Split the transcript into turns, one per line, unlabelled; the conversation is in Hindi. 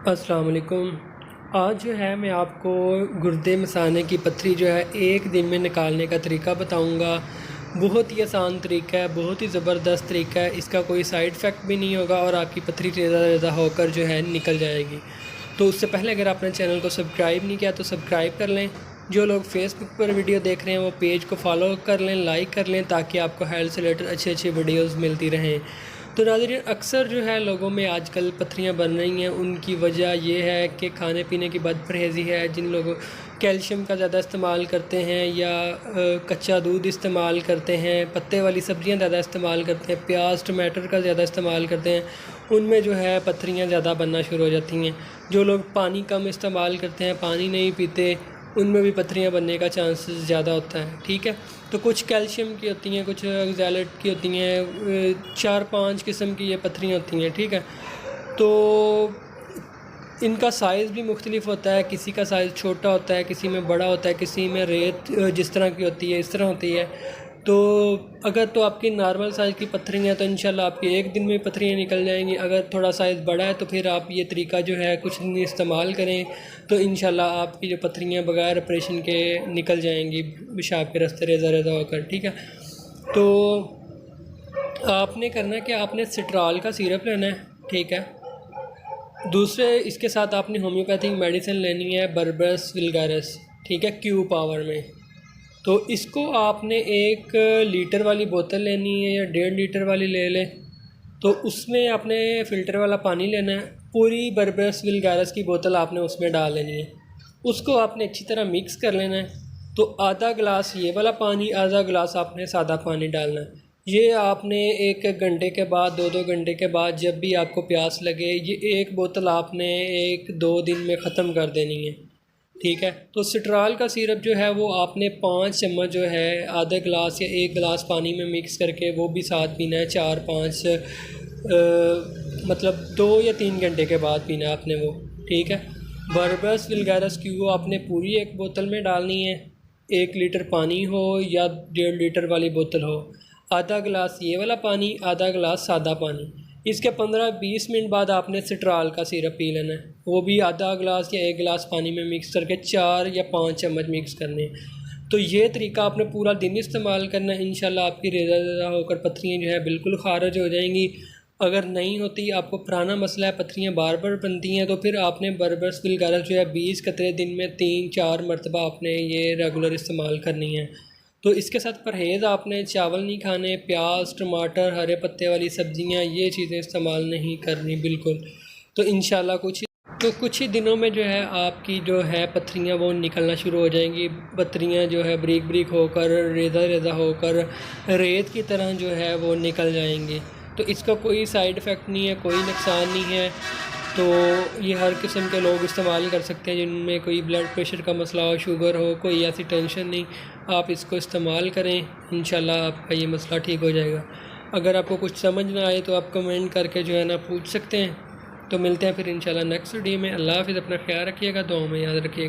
अस्सलाम वालेकुम। आज जो है मैं आपको गुर्दे मसाने की पथरी जो है एक दिन में निकालने का तरीका बताऊंगा। बहुत ही आसान तरीका है, बहुत ही ज़बरदस्त तरीका है। इसका कोई साइड इफ़ेक्ट भी नहीं होगा और आपकी पथरी रेज़ा रेज़ा होकर जो है निकल जाएगी। तो उससे पहले अगर आपने चैनल को सब्सक्राइब नहीं किया तो सब्सक्राइब कर लें। जो लोग फेसबुक पर वीडियो देख रहे हैं वो पेज को फॉलो कर लें, लाइक कर लें, ताकि आपको हेल्थ से रिलेटेड अच्छी अच्छी वीडियोज़ मिलती रहें। तो नाज़रीन, अक्सर जो है लोगों में आजकल पथरियां बन रही हैं। उनकी वजह ये है कि खाने पीने की बदपरहेज़ी है। जिन लोगों कैल्शियम का ज़्यादा इस्तेमाल करते हैं या कच्चा दूध इस्तेमाल करते हैं, पत्ते वाली सब्ज़ियां ज़्यादा इस्तेमाल करते हैं, प्याज टमाटर का ज़्यादा इस्तेमाल करते हैं, उनमें जो है पथरियां ज़्यादा बनना शुरू हो जाती हैं। जो लोग पानी कम इस्तेमाल करते हैं, पानी नहीं पीते, उनमें भी पथरियां बनने का चांसेस ज़्यादा होता है। ठीक है, तो कुछ कैल्शियम की होती हैं, कुछ ऑक्सैलेट की होती हैं, 4-5 किस्म की ये पथरियां होती हैं। ठीक है, तो इनका साइज़ भी मुख्तलिफ होता है। किसी का साइज़ छोटा होता है, किसी में बड़ा होता है, किसी में रेत जिस तरह की होती है इस तरह होती है। तो अगर तो आपकी नॉर्मल साइज़ की पथरी है तो इंशाल्लाह आपकी एक दिन में पथरियाँ निकल जाएंगी। अगर थोड़ा साइज़ बड़ा है तो फिर आप ये तरीका जो है कुछ दिन इस्तेमाल करें तो इंशाल्लाह आपकी जो पथरियाँ बगैर ऑपरेशन के निकल जाएंगी पेशाब के रास्ते रेज़ा रेज़ा होकर। ठीक है, तो आपने करना कि आपने सिट्रॉल का सिरप लेना है। ठीक है, दूसरे इसके साथ आपने होम्योपैथिक मेडिसिन लेनी है बर्बस वल्गारिस। ठीक है, क्यू पावर में। तो इसको आपने 1 लीटर वाली बोतल लेनी है या 1.5 लीटर वाली ले लें। तो उसमें आपने फ़िल्टर वाला पानी लेना है। पूरी बर्बस वल्गारिस की बोतल आपने उसमें डाल लेनी है। उसको आपने अच्छी तरह मिक्स कर लेना है। तो आधा गिलास ये वाला पानी, आधा गिलास आपने सादा पानी डालना है। ये आपने 1-1 घंटे के बाद, 2-2 घंटे के बाद, जब भी आपको प्यास लगे, ये एक बोतल आपने 1-2 दिन में ख़त्म कर देनी है। ठीक है, तो सिट्रॉल का सिरप जो है वो आपने 5 चम्मच जो है आधा गिलास या 1 गिलास पानी में मिक्स करके वो भी साथ पीना है। 4-5 मतलब 2 या 3 घंटे के बाद पीना है आपने वो। ठीक है, बर्बस वल्गारिस क्यू आपने पूरी एक बोतल में डालनी है। 1 लीटर पानी हो या 1.5 लीटर वाली बोतल हो, आधा गिलास ये वाला पानी, आधा गिलास सादा पानी। इसके 15-20 मिनट बाद आपने सिट्रॉल का सिरप पी लेना है। वो भी आधा गिलास या 1 गिलास पानी में मिक्स करके 4 या 5 चम्मच मिक्स करने हैं। तो ये तरीका आपने पूरा दिन इस्तेमाल करना है। इंशाल्लाह आपकी रेज़ा रेज़ा होकर पथरियाँ जो है बिल्कुल खारिज हो जाएंगी। अगर नहीं होती, आपको पुराना मसला है, पथरियाँ बार बार बनती हैं, तो फिर आपने बर्बस वल्गारिस जो है 20 कतरे दिन में 3-4 मरतबा आपने ये रेगुलर इस्तेमाल करनी है। तो इसके साथ परहेज़, आपने चावल नहीं खाने, प्याज टमाटर हरे पत्ते वाली सब्ज़ियाँ ये चीज़ें इस्तेमाल नहीं करनी बिल्कुल। तो इंशाल्लाह कुछ ही दिनों में जो है आपकी जो है पथरियाँ वो निकलना शुरू हो जाएंगी। पथरियाँ जो है ब्रीक ब्रीक होकर, रेज़ा रेज़ा होकर, रेत की तरह जो है वो निकल जाएंगी। तो इसका कोई साइड इफ़ेक्ट नहीं है, कोई नुकसान नहीं है। तो ये हर किस्म के लोग इस्तेमाल कर सकते हैं जिनमें कोई ब्लड प्रेशर का मसला हो, शुगर हो, कोई ऐसी टेंशन नहीं। आप इसको इस्तेमाल करें, इंशाल्लाह आपका ये मसला ठीक हो जाएगा। अगर आपको कुछ समझ ना आए तो आप कमेंट करके जो है ना पूछ सकते हैं। तो मिलते हैं फिर इंशाल्लाह नेक्स्ट वीडियो में। अल्लाह हाफ़िज़, अपना ख्याल रखिएगा, दुआ में याद रखिएगा।